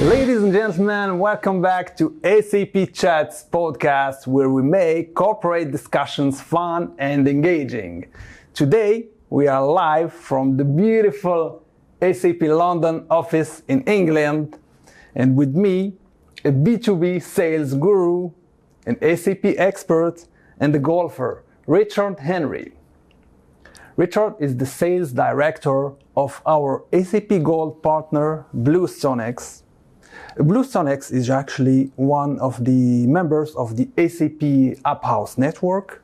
Ladies and gentlemen, welcome back to SAP Chats podcast, where we make corporate discussions fun and engaging. Today, we are live from the beautiful SAP London office in England, and with me, a B2B sales guru, an SAP expert, and a golfer, Richard Henry. Richard is the sales director of our SAP Gold partner, Bluestonex. Bluestonex is actually one of the members of the SAP SAPHaus network,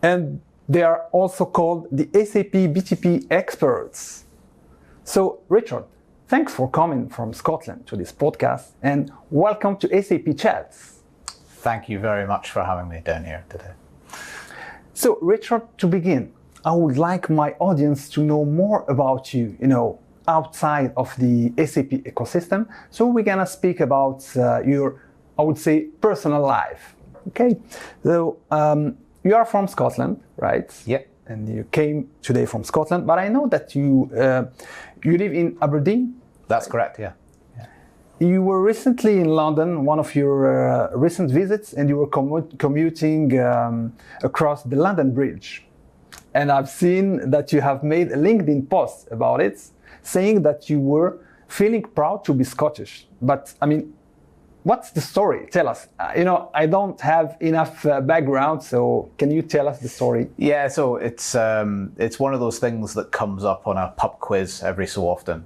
and they are also called the SAP BTP experts. So, Richard, thanks for coming from Scotland to this podcast, and welcome to SAP Chats. Thank you very much for having me down here today. So, Richard, to begin, I would like my audience to know more about you, outside of the SAP ecosystem. So we're gonna speak about your, I would say, personal life. Okay, so you are from Scotland, right? Yeah. And you came today from Scotland, but I know that you live in Aberdeen. That's correct. Yeah. You were recently in London, one of your recent visits, and you were commuting across the London Bridge. And I've seen that you have made a LinkedIn post about it, saying that you were feeling proud to be Scottish. But I mean, what's the story? Tell us. I don't have enough background, so can you tell us the story? Yeah, so it's one of those things that comes up on a pub quiz every so often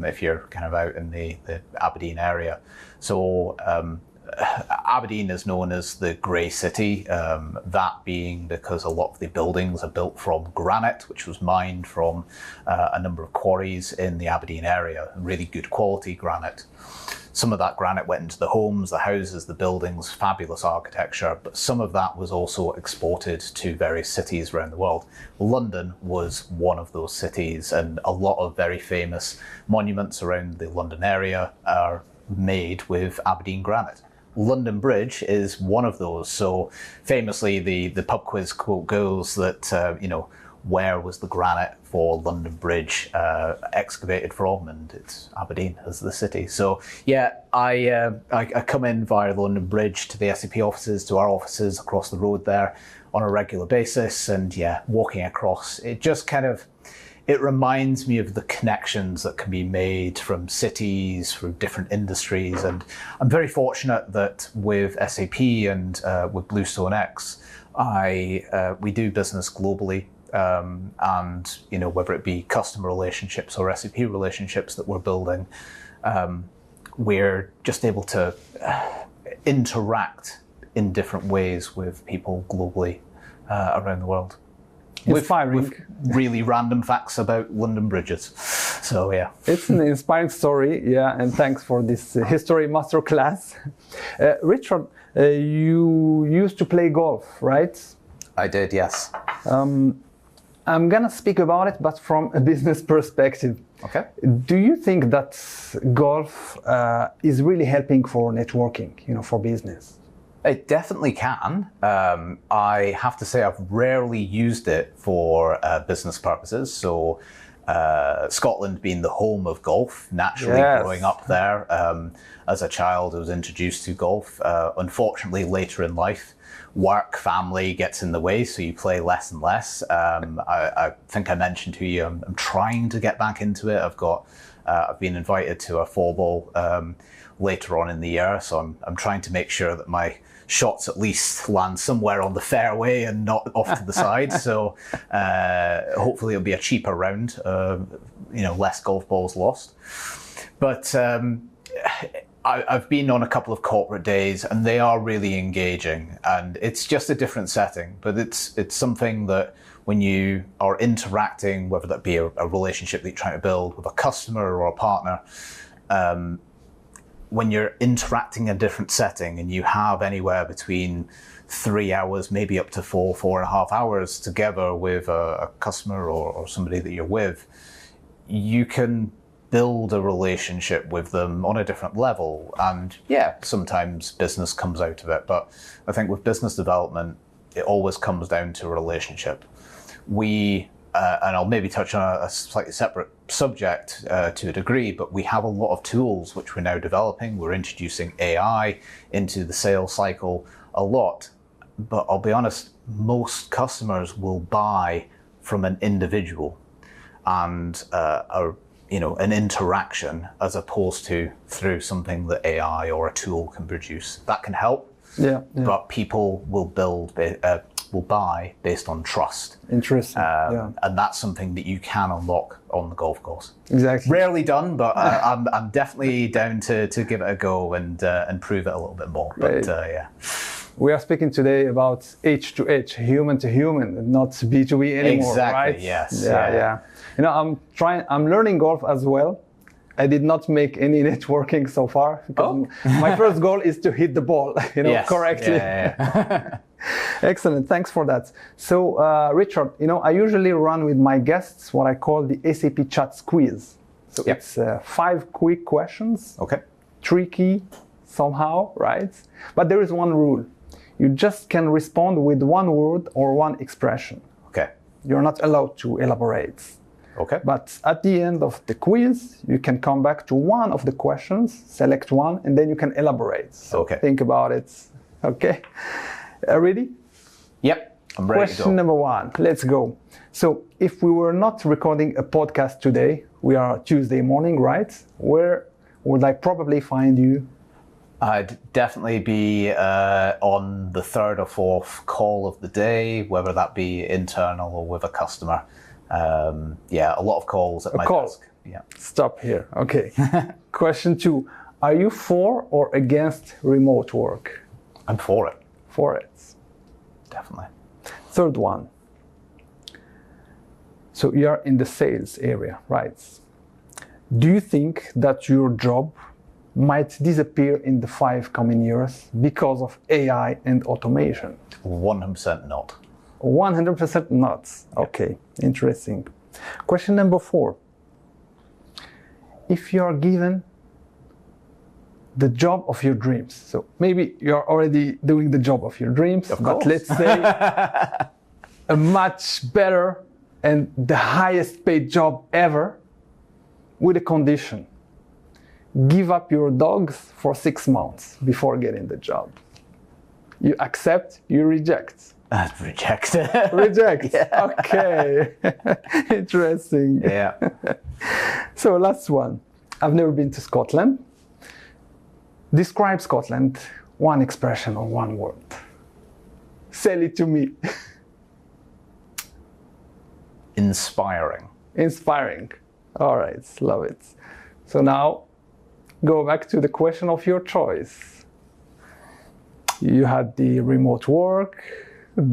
if you're kind of out in the Aberdeen area. So Aberdeen is known as the Grey City, that being because a lot of the buildings are built from granite, which was mined from a number of quarries in the Aberdeen area, really good quality granite. Some of that granite went into the homes, the houses, the buildings, fabulous architecture, but some of that was also exported to various cities around the world. London was one of those cities, and a lot of very famous monuments around the London area are made with Aberdeen granite. London Bridge is one of those. So famously, the pub quiz quote goes that, where was the granite for London Bridge excavated from? And it's Aberdeen as the city. So yeah, I come in via the London Bridge to the SAP offices, to our offices across the road there on a regular basis. And yeah, walking across, it reminds me of the connections that can be made from cities, from different industries. And I'm very fortunate that with SAP and with Bluestonex, we do business globally. And whether it be customer relationships or SAP relationships that we're building, we're just able to interact in different ways with people globally around the world. Inspiring. With really random facts about London bridges. So yeah. It's an inspiring story, yeah, and thanks for this history masterclass. Richard, you used to play golf, right? I did, yes. I'm gonna speak about it, but from a business perspective. Okay. Do you think that golf is really helping for networking, for business? It definitely can. I have to say I've rarely used it for business purposes. So Scotland being the home of golf, naturally growing up there. As a child, I was introduced to golf. Unfortunately, later in life, work, family gets in the way, so you play less and less. I think I mentioned to you, I'm trying to get back into it. I've been invited to a 4-ball later on in the year, so I'm trying to make sure that my shots at least land somewhere on the fairway and not off to the side. So hopefully it'll be a cheaper round, less golf balls lost. But I've been on a couple of corporate days and they are really engaging, and it's just a different setting, but it's something that when you are interacting, whether that be a relationship that you're trying to build with a customer or a partner, when you're interacting in a different setting and you have anywhere between 3 hours, maybe up to 4.5 hours together with a customer or somebody that you're with, you can build a relationship with them on a different level. And yeah, sometimes business comes out of it, but I think with business development, it always comes down to a relationship. We and I'll maybe touch on a slightly separate subject to a degree, but we have a lot of tools which we're now developing. We're introducing AI into the sales cycle a lot, but I'll be honest, most customers will buy from an individual and an interaction as opposed to through something that AI or a tool can produce. That can help, but people will buy based on trust. Interesting. And that's something that you can unlock on the golf course. Exactly. Rarely done, but I'm definitely down to give it a go and prove it a little bit more. Right. But yeah. We are speaking today about H to H, human to human, not B2B anymore, exactly, right? Yes. Yeah. I'm learning golf as well. I did not make any networking so far. My first goal is to hit the ball, correctly. Yeah. Excellent, thanks for that. So, Richard, I usually run with my guests what I call the SAP Chats quiz. So it's 5 quick questions. Okay. Tricky somehow, right? But there is one rule. You just can respond with one word or one expression. Okay. You're not allowed to elaborate. Okay. But at the end of the quiz, you can come back to one of the questions, select one, and then you can elaborate. So think about it. Okay. Ready? Yep. I'm ready to go. Question number 1. Let's go. So if we were not recording a podcast today, we are Tuesday morning, right? Where would I probably find you? I'd definitely be on the 3rd or 4th call of the day, whether that be internal or with a customer. A lot of calls at my desk. Yeah. Stop here. Okay. Question 2. Are you for or against remote work? I'm for it. For it. Definitely. Third one. So you are in the sales area, right? Do you think that your job might disappear in the 5 coming years because of AI and automation? 100% not. 100% not. Okay, interesting. Question number 4. If you are given the job of your dreams, so maybe you're already doing the job of your dreams, but let's say a much better and the highest paid job ever, with a condition. Give up your dogs for 6 months before getting the job. You accept, you reject. Reject. Reject. Yeah. Okay. Interesting. Yeah. So last one. I've never been to Scotland. Describe Scotland, one expression or one word. Sell it to me. Inspiring. Inspiring. All right, love it. So now, go back to the question of your choice. You had the remote work,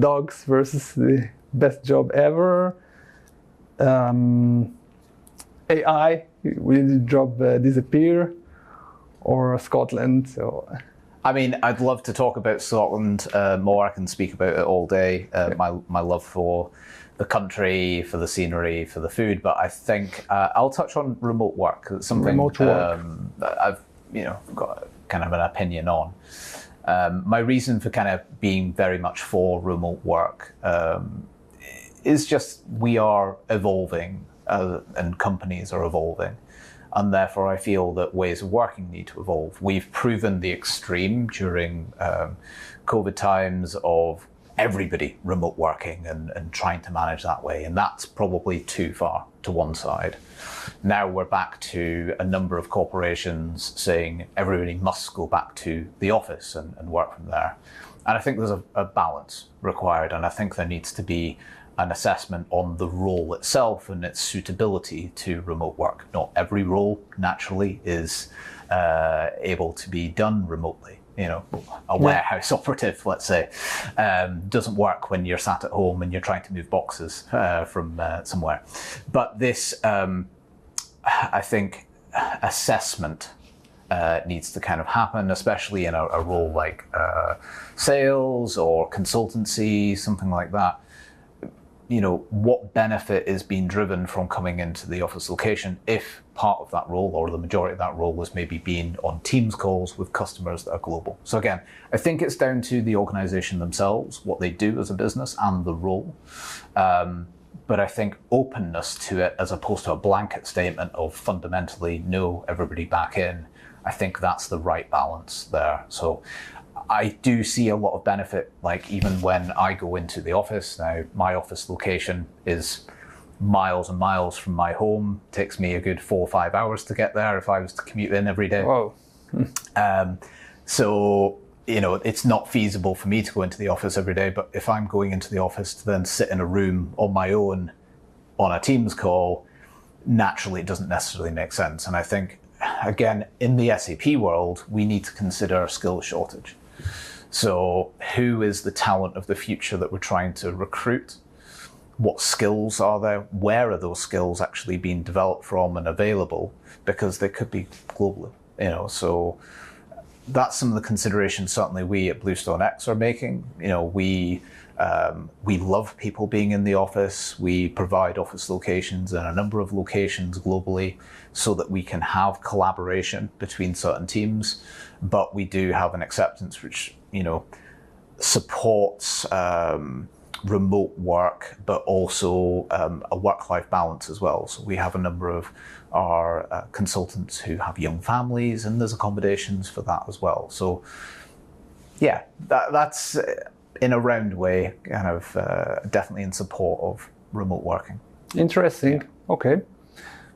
dogs versus the best job ever. AI, will the job disappear? Or Scotland? So, I mean, I'd love to talk about Scotland more. I can speak about it all day. My love for the country, for the scenery, for the food. But I think I'll touch on remote work. It's something remote work. I've got kind of an opinion on. My reason for kind of being very much for remote work is just we are evolving and companies are evolving. And therefore, I feel that ways of working need to evolve. We've proven the extreme during COVID times of everybody remote working and trying to manage that way. And that's probably too far to one side. Now we're back to a number of corporations saying everybody must go back to the office and work from there. And I think there's a balance required. And I think there needs to be an assessment on the role itself and its suitability to remote work. Not every role, naturally, is able to be done remotely. A warehouse operative, let's say, doesn't work when you're sat at home and you're trying to move boxes from somewhere. But this, I think, assessment needs to kind of happen, especially in a role like sales or consultancy, something like that. What benefit is being driven from coming into the office location if part of that role or the majority of that role was maybe being on Teams calls with customers that are global. So again, I think it's down to the organization themselves, what they do as a business and the role. but I think openness to it as opposed to a blanket statement of fundamentally no, everybody back in, I think that's the right balance there. So I do see a lot of benefit, like even when I go into the office. Now, my office location is miles and miles from my home. It takes me a good 4 or 5 hours to get there if I was to commute in every day. Whoa. So, you know, it's not feasible for me to go into the office every day, but if I'm going into the office to then sit in a room on my own on a Teams call, naturally it doesn't necessarily make sense. And I think, again, in the SAP world, we need to consider a skill shortage. So who is the talent of the future that we're trying to recruit? What skills are there? Where are those skills actually being developed from and available? Because they could be globally, you know, so that's some of the considerations certainly we at Bluestonex are making. You know, we love people being in the office. We provide office locations in a number of locations globally so that we can have collaboration between certain teams. But we do have an acceptance which, you know, supports remote work, but also a work-life balance as well. So we have a number of our consultants who have young families, and there's accommodations for that as well. So yeah, that's in a round way kind of definitely in support of remote working. Interesting. Yeah. Okay.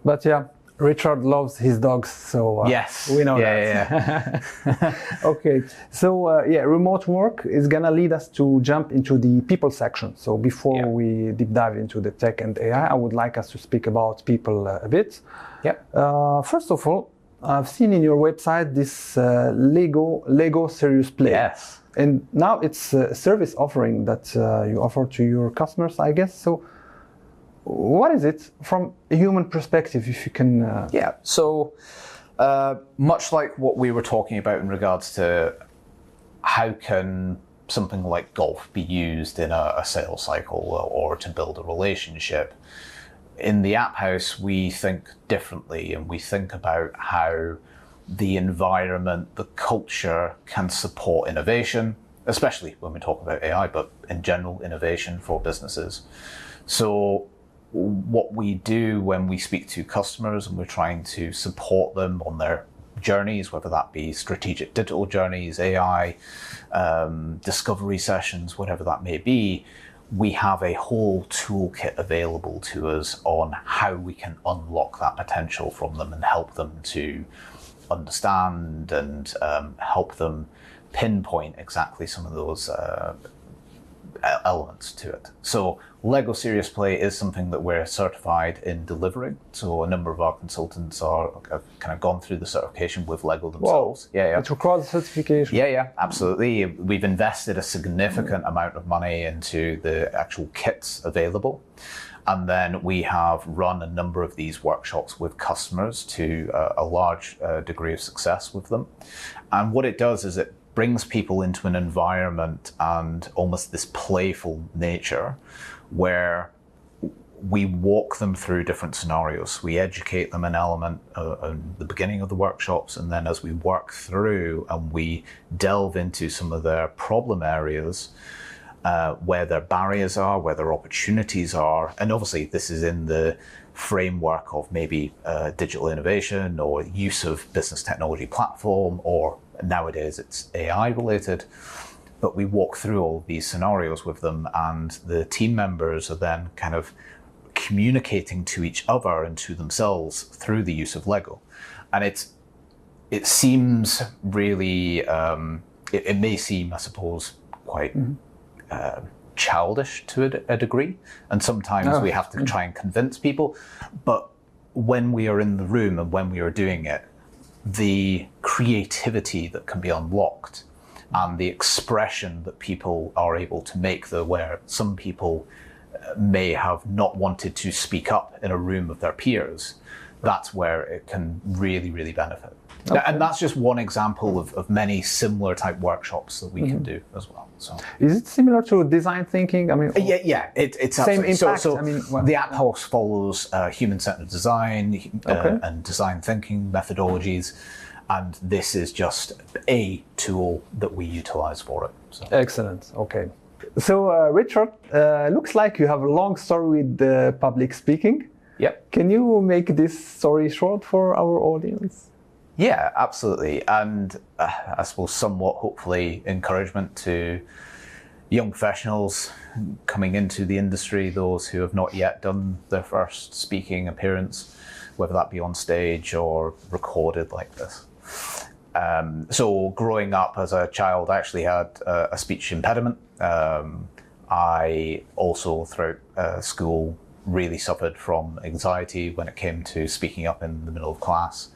But yeah, Richard loves his dogs, so yes, we know that. Yeah. Okay, so remote work is gonna lead us to jump into the people section. So before we deep dive into the tech and AI, I would like us to speak about people a bit. Yeah. First of all, I've seen in your website this Lego Serious Play. Yes. And now it's a service offering that you offer to your customers, I guess. So what is it from a human perspective, if you can? Yeah, so much like what we were talking about in regards to how can something like golf be used in a sales cycle or to build a relationship, in the SAPHaus we think differently, and we think about how the environment, the culture can support innovation, especially when we talk about AI, but in general innovation for businesses. So what we do when we speak to customers and we're trying to support them on their journeys, whether that be strategic digital journeys, AI, discovery sessions, whatever that may be, we have a whole toolkit available to us on how we can unlock that potential from them and help them to understand and help them pinpoint exactly some of those elements to it. So Lego Serious Play is something that we're certified in delivering. So a number of our consultants have kind of gone through the certification with Lego themselves. Whoa. Yeah. It requires certification. Yeah, absolutely. We've invested a significant amount of money into the actual kits available. And then we have run a number of these workshops with customers to a large degree of success with them. And what it does is it brings people into an environment and almost this playful nature where we walk them through different scenarios. We educate them an element in the beginning of the workshops, and then as we work through and we delve into some of their problem areas, where their barriers are, where their opportunities are, and obviously this is in the framework of maybe digital innovation or use of business technology platform, or nowadays it's AI related, but we walk through all these scenarios with them, and the team members are then kind of communicating to each other and to themselves through the use of Lego. And it seems really, it may seem, I suppose, quite childish to a degree, and sometimes we have to try and convince people, but when we are in the room and when we are doing it, the creativity that can be unlocked and the expression that people are able to make, where some people may have not wanted to speak up in a room of their peers, that's where it can really, really benefit. Okay. And that's just one example of many similar type workshops that we can do as well. So, is it similar to design thinking? I mean, it's same impact. So the SAPHaus follows human-centered design and design thinking methodologies, and this is just a tool that we utilize for it. So. Excellent. Okay. So, Richard, looks like you have a long story with public speaking. Yep. Can you make this story short for our audience? Yeah, absolutely. And I suppose somewhat, hopefully, encouragement to young professionals coming into the industry, those who have not yet done their first speaking appearance, whether that be on stage or recorded like this. So growing up as a child, I actually had a speech impediment. I also, throughout school, really suffered from anxiety when it came to speaking up in the middle of class.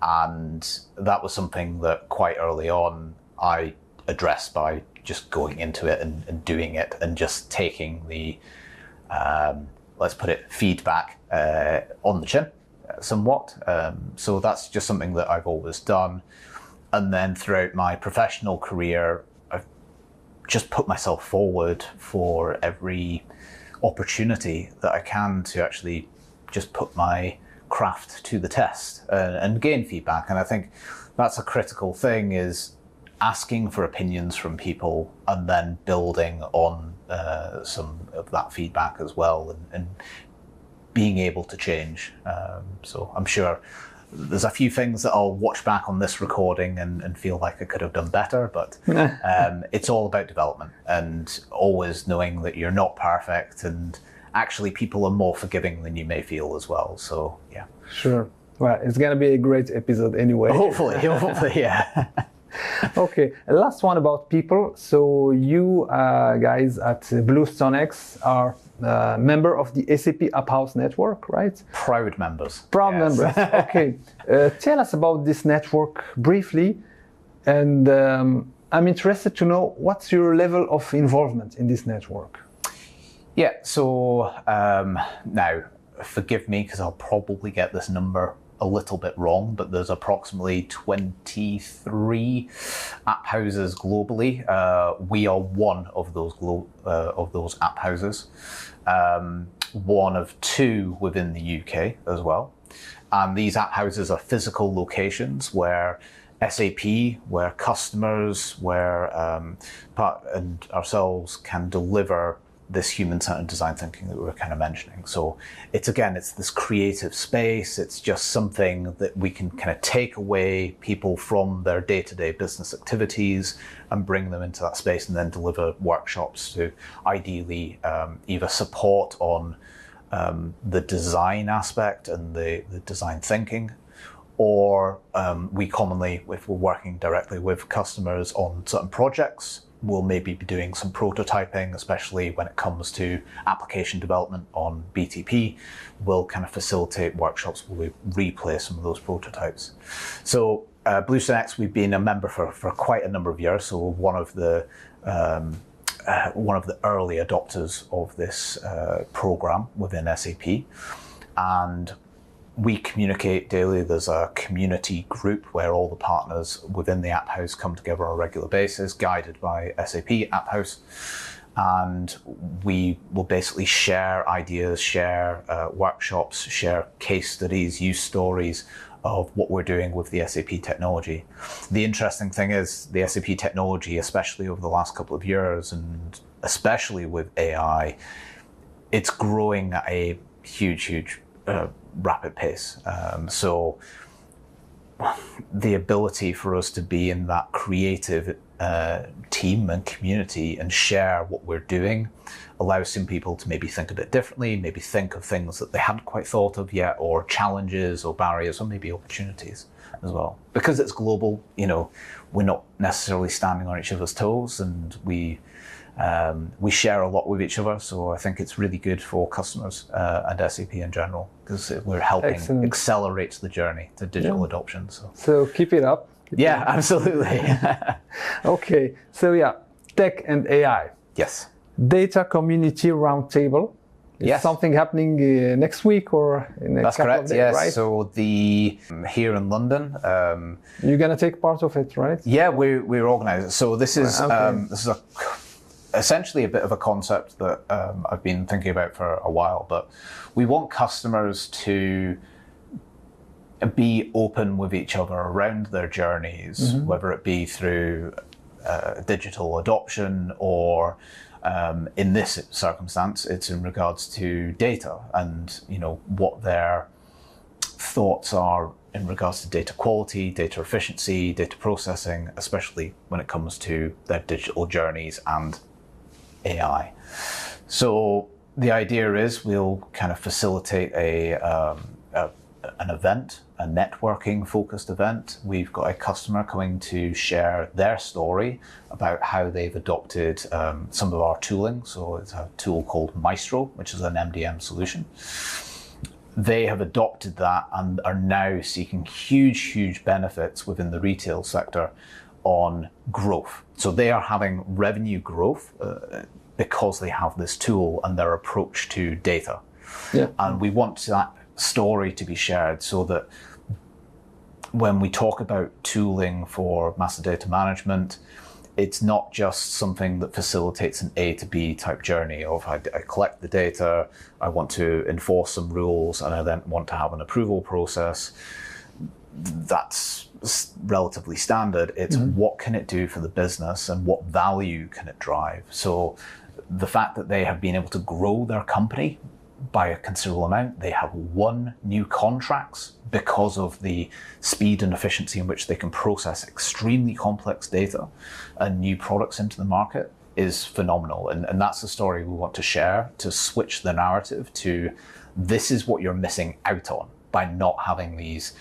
And that was something that quite early on I addressed by just going into it and doing it and just taking the, let's put it, feedback on the chin somewhat. So that's just something that I've always done. And then throughout my professional career, I've just put myself forward for every opportunity that I can to actually just put my craft to the test and gain feedback. And I think that's a critical thing, is asking for opinions from people and then building on some of that feedback as well, and being able to change. So I'm sure there's a few things that I'll watch back on this recording and feel like I could have done better, but it's all about development and always knowing that you're not perfect, and actually people are more forgiving than you may feel as well. So yeah. Sure. Well, it's going to be a great episode anyway. Hopefully, yeah. Okay, last one about people. So you guys at Bluestonex are member of the SAP HANA network, right? Proud members. Proud members. Okay. Tell us about this network briefly, and I'm interested to know what's your level of involvement in this network. Yeah, so now forgive me because I'll probably get this number a little bit wrong, but there's approximately 23 app houses globally. We are one of those app houses, one of two within the UK as well. And these app houses are physical locations where SAP, where customers, where and ourselves can deliver this human-centered design thinking that we were kind of mentioning. So it's this creative space. It's just something that we can kind of take away people from their day-to-day business activities and bring them into that space, and then deliver workshops to ideally either support on the design aspect and the design thinking, or we commonly, if we're working directly with customers on certain projects, we'll maybe be doing some prototyping, especially when it comes to application development on BTP. We'll kind of facilitate workshops where we replay some of those prototypes. So Bluestonex, we've been a member for quite a number of years, so one of the early adopters of this program within SAP. And we communicate daily. There's a community group where all the partners within the App House come together on a regular basis, guided by SAP App House. And we will basically share ideas, share workshops, share case studies, use stories of what we're doing with the SAP technology. The interesting thing is the SAP technology, especially over the last couple of years, and especially with AI, it's growing at a huge rapid pace. So the ability for us to be in that creative team and community and share what we're doing allows some people to maybe think a bit differently, maybe think of things that they hadn't quite thought of yet, or challenges or barriers or maybe opportunities as well. Because it's global, we're not necessarily standing on each other's toes, and we share a lot with each other. So I think it's really good for customers and SAP in general, because we're helping accelerate the journey to digital adoption. So keep it up. Yeah, absolutely. Okay, so yeah, tech and AI. Yes. Data Community Roundtable. Is something happening next week or in a couple of days, yes. right? So here in London. You're going to take part of it, right? Yeah, we're organising. So this is essentially a bit of a concept that I've been thinking about for a while, but we want customers to be open with each other around their journeys, whether it be through digital adoption or In this circumstance, it's in regards to data and what their thoughts are in regards to data quality, data efficiency, data processing, especially when it comes to their digital journeys and AI. So the idea is we'll kind of facilitate an event, a networking focused event. We've got a customer coming to share their story about how they've adopted some of our tooling. So it's a tool called Maestro, which is an MDM solution. They have adopted that and are now seeking huge benefits within the retail sector on growth. So they are having revenue growth because they have this tool and their approach to data. Yeah. And we want that story to be shared so that when we talk about tooling for master data management, it's not just something that facilitates an A to B type journey of I collect the data, I want to enforce some rules, and I then want to have an approval process. That's relatively standard. It's what can it do for the business and what value can it drive? So the fact that they have been able to grow their company by a considerable amount, they have won new contracts because of the speed and efficiency in which they can process extremely complex data and new products into the market is phenomenal. And that's the story we want to share, to switch the narrative to this is what you're missing out on by not having these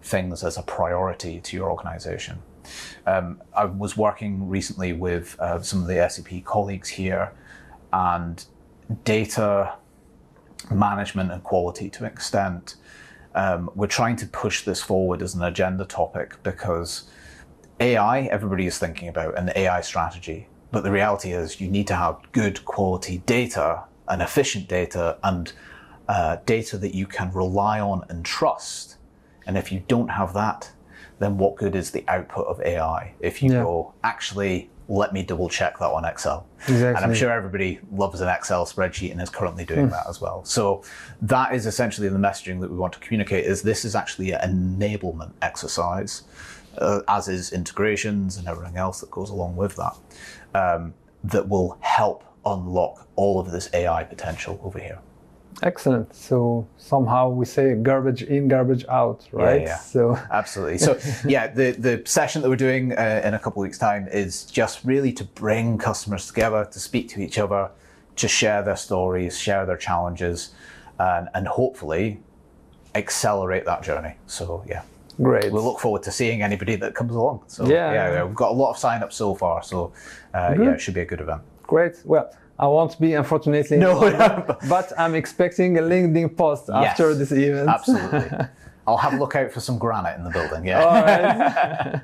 things as a priority to your organization. I was working recently with some of the SAP colleagues here, and data management and quality to an extent, we're trying to push this forward as an agenda topic because AI, everybody is thinking about an AI strategy, but the reality is you need to have good quality data and efficient data and data that you can rely on and trust. And if you don't have that, then what good is the output of AI if you go, actually, let me double check that on Excel. Exactly. And I'm sure everybody loves an Excel spreadsheet and is currently doing that as well. So that is essentially the messaging that we want to communicate, is this is actually an enablement exercise, as is integrations and everything else that goes along with that, that will help unlock all of this AI potential over here. Excellent. So somehow we say garbage in, garbage out, right? Yeah. So absolutely. So yeah, the session that we're doing in a couple of weeks' time is just really to bring customers together, to speak to each other, to share their stories, share their challenges, and hopefully accelerate that journey. So yeah. Great. We'll look forward to seeing anybody that comes along. So yeah, we've got a lot of sign-ups so far. So yeah, it should be a good event. Great. Well, I won't be, unfortunately, but I'm expecting a LinkedIn post after this event. Absolutely. I'll have a look out for some granite in the building, yeah. All right.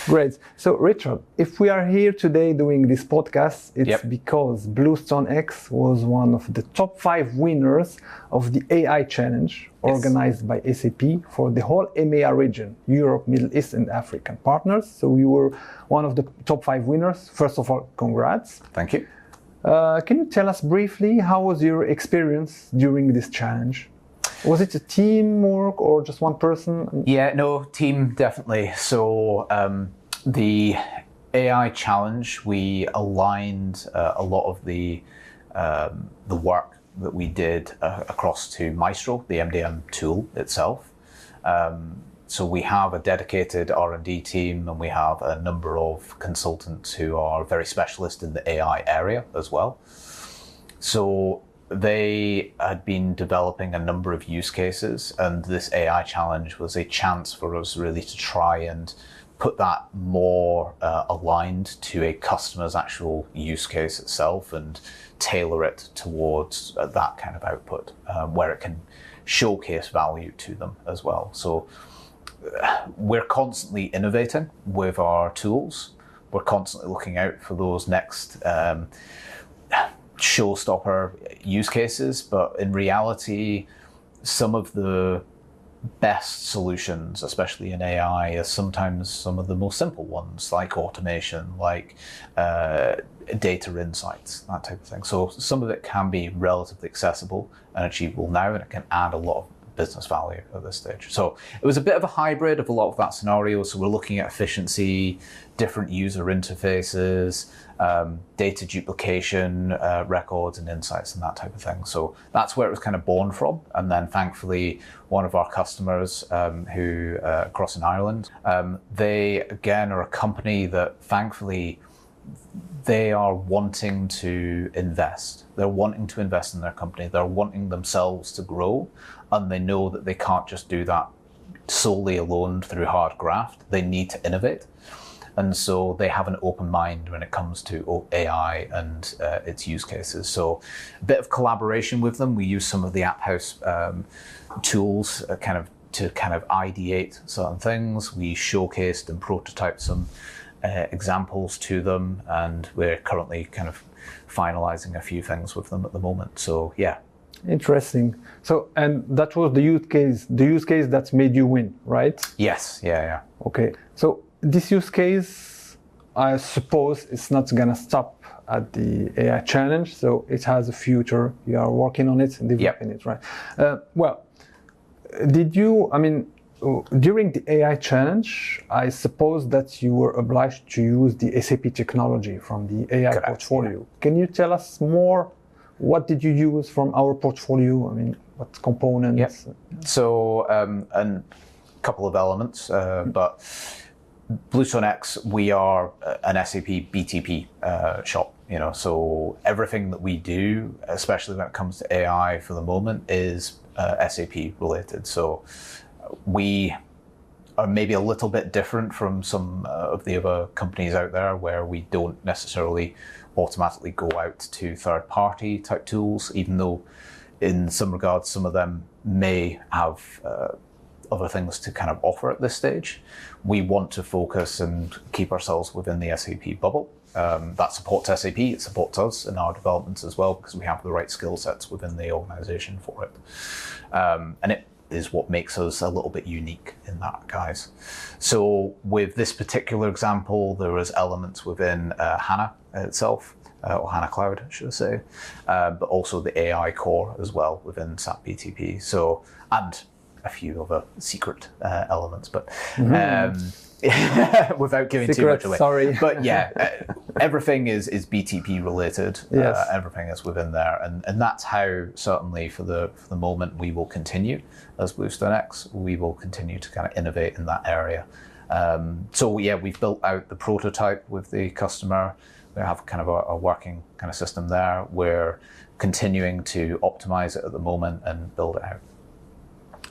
Great. So, Richard, if we are here today doing this podcast, it's because Bluestonex was one of the top 5 winners of the AI Challenge organized by SAP for the whole EMEA region, Europe, Middle East, and African partners. So we were one of the top 5 winners. First of all, congrats. Thank you. Can you tell us briefly how was your experience during this challenge? Was it a teamwork or just one person? Yeah, no, team definitely. So the AI challenge, we aligned a lot of the work that we did across to Maestro, the MDM tool itself. So we have a dedicated R&D team, and we have a number of consultants who are very specialist in the AI area as well. So they had been developing a number of use cases, and this AI challenge was a chance for us really to try and put that more aligned to a customer's actual use case itself and tailor it towards that kind of output where it can showcase value to them as well. So we're constantly innovating with our tools. We're constantly looking out for those next showstopper use cases, but in reality, some of the best solutions, especially in AI, are sometimes some of the most simple ones, like automation, like data insights, that type of thing. So some of it can be relatively accessible and achievable now, and it can add a lot of business value at this stage. So it was a bit of a hybrid of a lot of that scenario. So we're looking at efficiency, different user interfaces, data duplication, records and insights and that type of thing. So that's where it was kind of born from. And then thankfully, one of our customers who across in Ireland, they again are a company that thankfully they are wanting to invest. They're wanting to invest in their company. They're wanting themselves to grow, and they know that they can't just do that solely alone through hard graft. They need to innovate. And so they have an open mind when it comes to AI and its use cases. So a bit of collaboration with them. We use some of the SAPHaus tools to kind of ideate certain things. We showcased and prototyped some examples to them, and we're currently kind of finalizing a few things with them at the moment. So yeah. Interesting. So, and that was the use case that's made you win, right? Yes. Yeah. Okay. So this use case, I suppose it's not gonna stop at the AI challenge. So it has a future. You are working on it and developing it, right? During the AI challenge, I suppose that you were obliged to use the SAP technology from the AI portfolio. Yeah. Can you tell us more? What did you use from our portfolio? I mean, what components? Yep. So, a couple of elements, but Bluestonex, we are an SAP BTP shop. So everything that we do, especially when it comes to AI for the moment, is SAP related. So we are maybe a little bit different from some of the other companies out there where we don't necessarily automatically go out to third-party type tools, even though in some regards some of them may have other things to kind of offer at this stage. We want to focus and keep ourselves within the SAP bubble. That supports SAP, it supports us in our developments as well, because we have the right skill sets within the organization for it. And it is what makes us a little bit unique in that, guys. So with this particular example, there was elements within HANA itself, or HANA Cloud, should I say, but also the AI core as well within SAP BTP. So, and a few other secret elements, but without giving too much away. Sorry. But yeah, everything is BTP related. Yes. Everything is within there, and that's how certainly for the moment we will continue as Bluestonex. We will continue to kind of innovate in that area. So yeah, we've built out the prototype with the customer. We have kind of a working kind of system there. We're continuing to optimize it at the moment and build it out.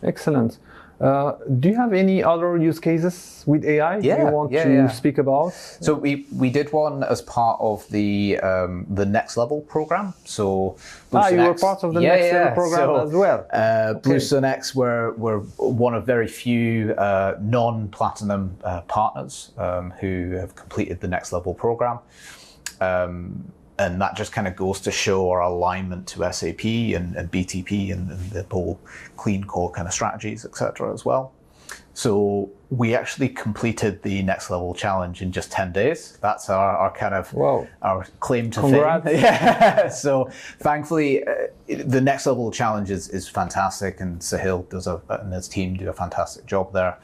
Excellent. Do you have any other use cases with AI you want to speak about? So we did one as part of the Next Level program. So you were part of the Next Level program as well. Bluestonex were one of very few non-platinum partners who have completed the Next Level program. And that just kind of goes to show our alignment to SAP and BTP and the whole clean core kind of strategies, etc. as well. So we actually completed the Next Level challenge in just 10 days. That's our kind of our claim to fame. Yeah. So thankfully, the Next Level challenge is fantastic, and Sahil and his team do a fantastic job there.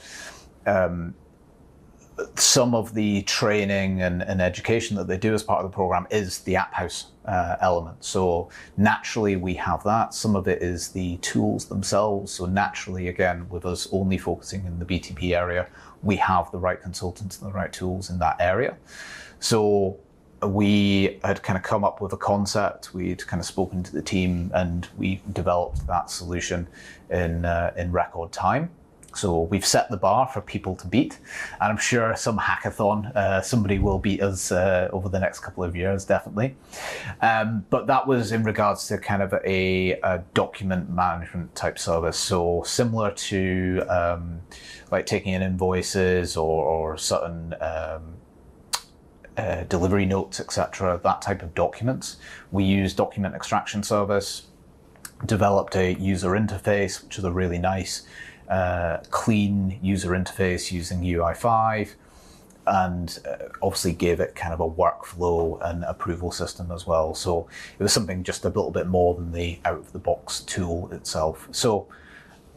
Some of the training and education that they do as part of the program is the SAPHaus element. So naturally we have that. Some of it is the tools themselves. So naturally, again, with us only focusing in the BTP area, we have the right consultants and the right tools in that area. So we had kind of come up with a concept. We'd kind of spoken to the team, and we developed that solution in record time. So we've set the bar for people to beat, and I'm sure some hackathon, somebody will beat us over the next couple of years, definitely. But that was in regards to kind of a document management type service. So similar to like taking in invoices or certain delivery notes, etc., that type of documents. We use document extraction service, developed a user interface, which is a really nice clean user interface using UI5, and obviously gave it kind of a workflow and approval system as well. So it was something just a little bit more than the out-of-the-box tool itself. So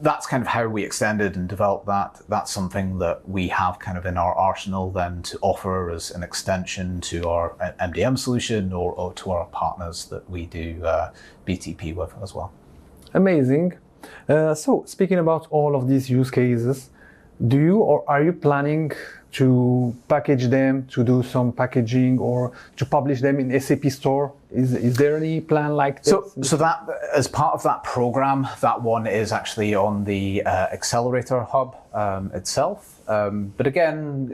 that's kind of how we extended and developed that. That's something that we have kind of in our arsenal then to offer as an extension to our MDM solution or to our partners that we do BTP with as well. Amazing. So speaking about all of these use cases, do you or are you planning to package them, to do some packaging, or to publish them in SAP Store? Is there any plan like this? So that, as part of that program, that one is actually on the Accelerator Hub itself. But again,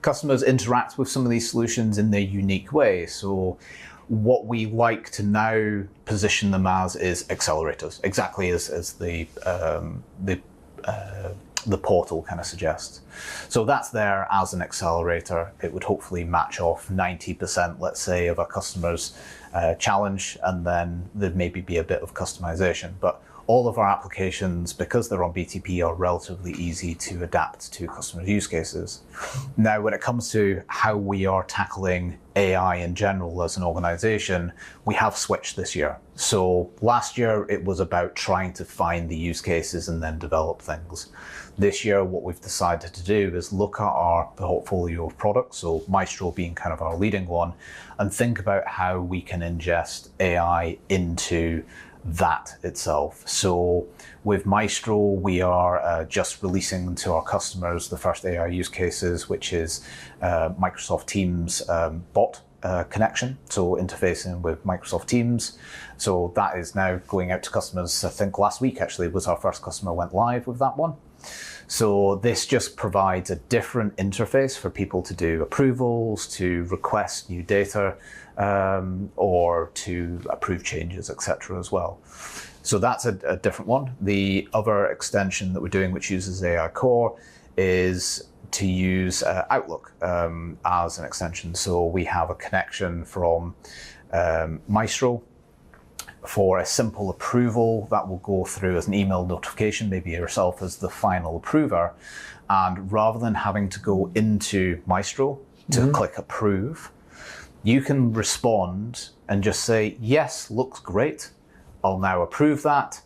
customers interact with some of these solutions in their unique way. So what we like to now position them as is accelerators, exactly as the portal kind of suggests. So that's there as an accelerator. It would hopefully match off 90%, let's say, of a customer's challenge, and then there'd maybe be a bit of customization. But all of our applications, because they're on BTP, are relatively easy to adapt to customer use cases. Now, when it comes to how we are tackling AI in general as an organization, we have switched this year. So last year, it was about trying to find the use cases and then develop things. This year, what we've decided to do is look at our portfolio of products, so Maestro being kind of our leading one, and think about how we can ingest AI into that itself. So with Maestro, we are just releasing to our customers the first AI use cases, which is Microsoft Teams bot connection, so interfacing with Microsoft Teams. So that is now going out to customers. I think last week actually was our first customer went live with that one. So this just provides a different interface for people to do approvals, to request new data, or to approve changes, etc. as well. So that's a different one. The other extension that we're doing, which uses AI Core, is to use Outlook as an extension. So we have a connection from Maestro for a simple approval that will go through as an email notification, maybe yourself as the final approver. And rather than having to go into Maestro to click approve, you can respond and just say, yes, looks great. I'll now approve that.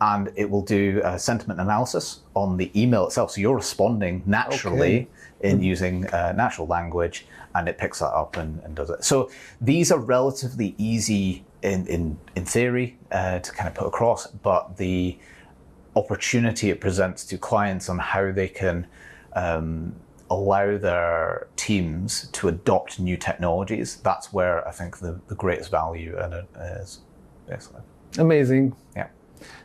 And it will do a sentiment analysis on the email itself. So you're responding naturally in using natural language, and it picks that up and does it. So these are relatively easy in theory to kind of put across, but the opportunity it presents to clients on how they can allow their teams to adopt new technologies, that's where I think the greatest value in it is. Basically. Amazing. Yeah.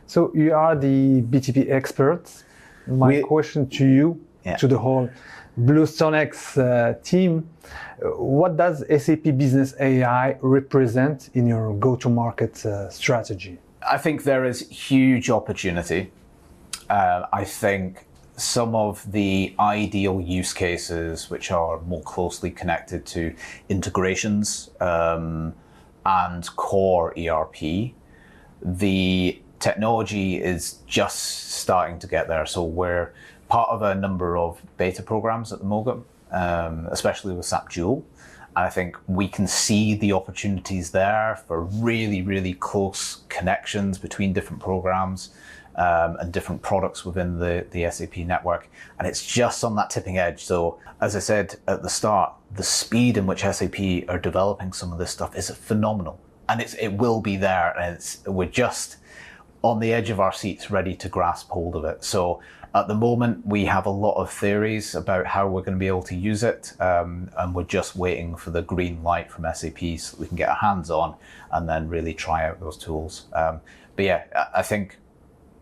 So you are the BTP expert. My question to you, to the whole Bluestonex team, what does SAP Business AI represent in your go-to-market strategy? I think there is huge opportunity. I think some of the ideal use cases which are more closely connected to integrations and core ERP, the technology is just starting to get there. So we're part of a number of beta programs at the moment, especially with SAP Joule. And I think we can see the opportunities there for really, really close connections between different programs and different products within the SAP network. And it's just on that tipping edge. So as I said at the start, the speed in which SAP are developing some of this stuff is phenomenal. And it will be there. And we're just on the edge of our seats ready to grasp hold of it. So at the moment, we have a lot of theories about how we're going to be able to use it. And we're just waiting for the green light from SAP so we can get our hands on and then really try out those tools. But yeah, I think,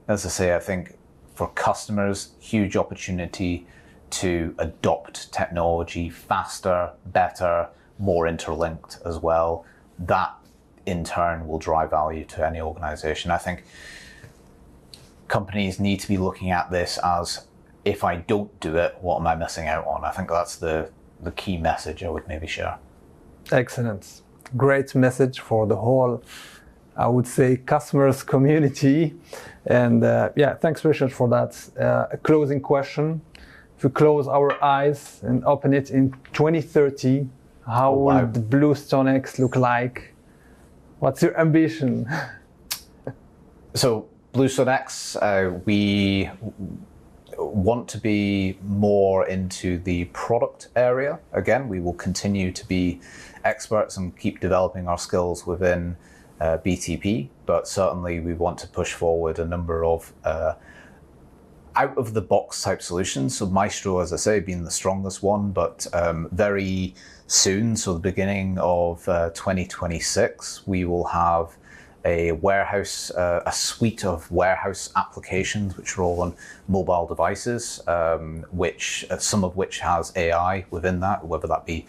as I say, I think for customers, huge opportunity to adopt technology faster, better, more interlinked as well. That in turn will drive value to any organization. I think companies need to be looking at this as, if I don't do it, what am I missing out on? I think that's the key message I would maybe share. Excellent. Great message for the whole, I would say, customers community. And yeah, thanks Richard for that. A closing question. If we close our eyes and open it in 2030, how will the Bluestonex look like? What's your ambition? So Bluestonex, we want to be more into the product area. Again, we will continue to be experts and keep developing our skills within BTP, but certainly we want to push forward a number of out-of-the-box type solutions. So Maestro, as I say, being the strongest one, but very soon, so the beginning of 2026, we will have a warehouse, a suite of warehouse applications, which are all on mobile devices, which some of which has AI within that, whether that be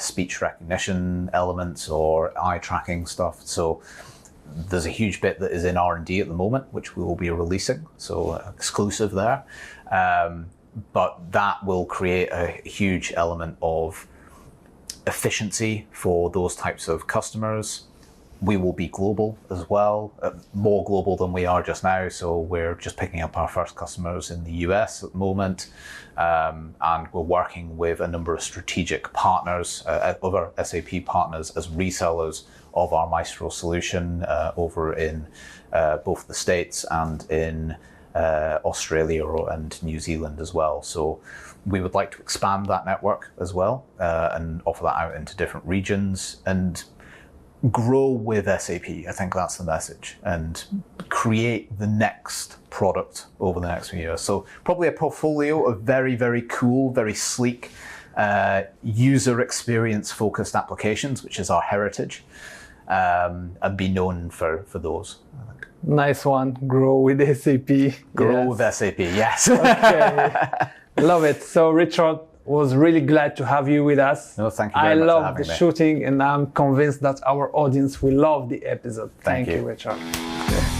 speech recognition elements or eye tracking stuff. So there's a huge bit that is in R&D at the moment, which we will be releasing, so exclusive there. But that will create a huge element of efficiency for those types of customers. We will be global as well, more global than we are just now. So we're just picking up our first customers in the US at the moment. And we're working with a number of strategic partners, other SAP partners as resellers of our Maestro solution over in both the States and in Australia and New Zealand as well. So we would like to expand that network as well and offer that out into different regions and grow with SAP. I think that's the message, and create the next product over the next few years. So probably a portfolio of very, very cool, very sleek, user experience focused applications, which is our heritage, and be known for those. Nice one. Grow with SAP. Grow with SAP, yes. Okay. Love it. So Richard, was really glad to have you with us. No, thank you very much for I love having the me. shooting, and I'm convinced that our audience will love the episode. Thank you. Richard. Yeah.